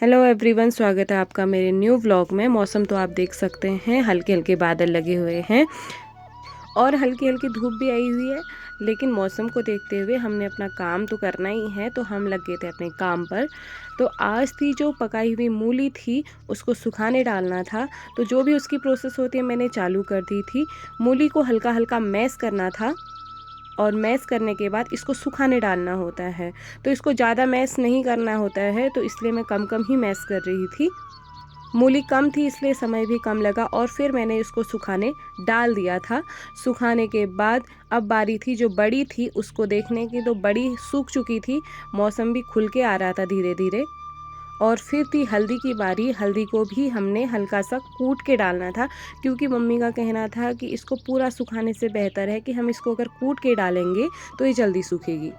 Hello everyone, स्वागत है आपका मेरे न्यू व्लॉग में। मौसम तो आप देख सकते हैं, हल्के हल्के बादल लगे हुए हैं और हल्की हल्की धूप भी आई हुई है। लेकिन मौसम को देखते हुए हमने अपना काम तो करना ही है, तो हम लग गए थे अपने काम पर। तो आज थी जो पकाई हुई मूली थी, उसको सुखाने डालना था। तो जो भी उसकी प्रोसेस होती है मैंने चालू कर दी थी। मूली को हल्का हल्का मैश करना था और मैश करने के बाद इसको सुखाने डालना होता है। तो इसको ज़्यादा मैश नहीं करना होता है, तो इसलिए मैं कम कम ही मैश कर रही थी। मूली कम थी इसलिए समय भी कम लगा और फिर मैंने इसको सुखाने डाल दिया था। सुखाने के बाद अब बारी थी जो बड़ी थी उसको देखने की, तो बड़ी सूख चुकी थी, मौसम भी खुल के आ रहा था धीरे धीरे। और फिर थी हल्दी की बारी। हल्दी को भी हमने हल्का सा कूट के डालना था, क्योंकि मम्मी का कहना था कि इसको पूरा सुखाने से बेहतर है कि हम इसको अगर कूट के डालेंगे तो ये जल्दी सूखेगी।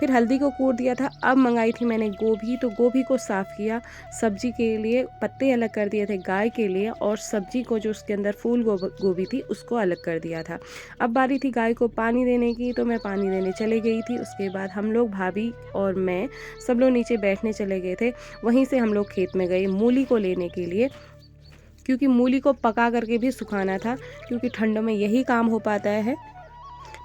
फिर हल्दी को कूट दिया था। अब मंगाई थी मैंने गोभी, तो गोभी को साफ़ किया। सब्जी के लिए पत्ते अलग कर दिए थे गाय के लिए, और सब्जी को जो उसके अंदर फूल गोभी थी उसको अलग कर दिया था। अब बारी थी गाय को पानी देने की, तो मैं पानी देने चले गई थी। उसके बाद हम लोग, भाभी और मैं, सब लोग नीचे बैठने चले गए थे। वहीं से हम लोग खेत में गए मूली को लेने के लिए, क्योंकि मूली को पका करके भी सुखाना था, क्योंकि ठंडों में यही काम हो पाता है।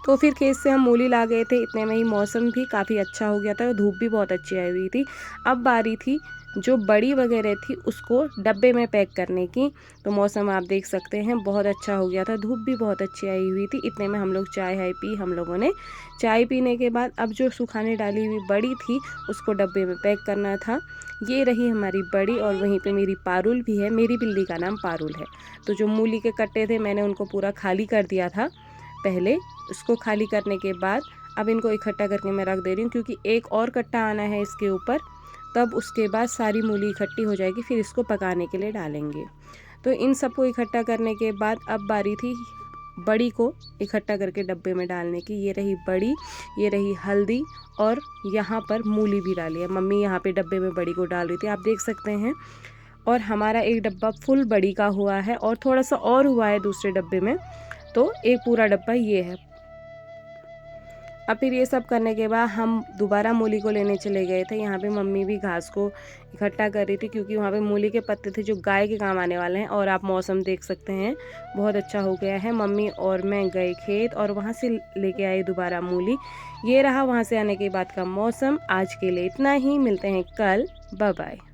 तो फिर खेत से हम मूली ला गए थे। इतने में ही मौसम भी काफ़ी अच्छा हो गया था और धूप भी बहुत अच्छी आई हुई थी। अब बारी थी जो बड़ी वगैरह थी उसको डब्बे में पैक करने की। तो मौसम आप देख सकते हैं बहुत अच्छा हो गया था, धूप भी बहुत अच्छी आई हुई थी। इतने में हम लोग चाय पी। हम लोगों ने चाय पीने के बाद अब जो सुखाने डाली हुई बड़ी थी उसको डब्बे में पैक करना था। ये रही हमारी बड़ी, और वहीं पे मेरी पारुल भी है। मेरी बिल्ली का नाम पारुल है। तो जो मूली के कट्टे थे मैंने उनको पूरा खाली कर दिया था पहले। उसको खाली करने के बाद अब इनको इकट्ठा करके मैं रख दे रही हूँ, क्योंकि एक और कट्टा आना है इसके ऊपर। तब उसके बाद सारी मूली इकट्ठी हो जाएगी, फिर इसको पकाने के लिए डालेंगे। तो इन सबको इकट्ठा करने के बाद अब बारी थी बड़ी को इकट्ठा करके डब्बे में डालने की। ये रही बड़ी, ये रही हल्दी, और यहाँ पर मूली भी डाली है। मम्मी यहाँ पे डब्बे में बड़ी को डाल रही थी, आप देख सकते हैं। और हमारा एक डब्बा फुल बड़ी का हुआ है और थोड़ा सा और हुआ है दूसरे डब्बे में। तो एक पूरा डब्बा ये है। अब फिर ये सब करने के बाद हम दोबारा मूली को लेने चले गए थे। यहाँ पे मम्मी भी घास को इकट्ठा कर रही थी, क्योंकि वहाँ पे मूली के पत्ते थे जो गाय के काम आने वाले हैं। और आप मौसम देख सकते हैं बहुत अच्छा हो गया है। मम्मी और मैं गए खेत और वहाँ से लेके आए दोबारा मूली। ये रहा वहाँ से आने के बाद का मौसम। आज के लिए इतना ही, मिलते हैं कल। Bye bye.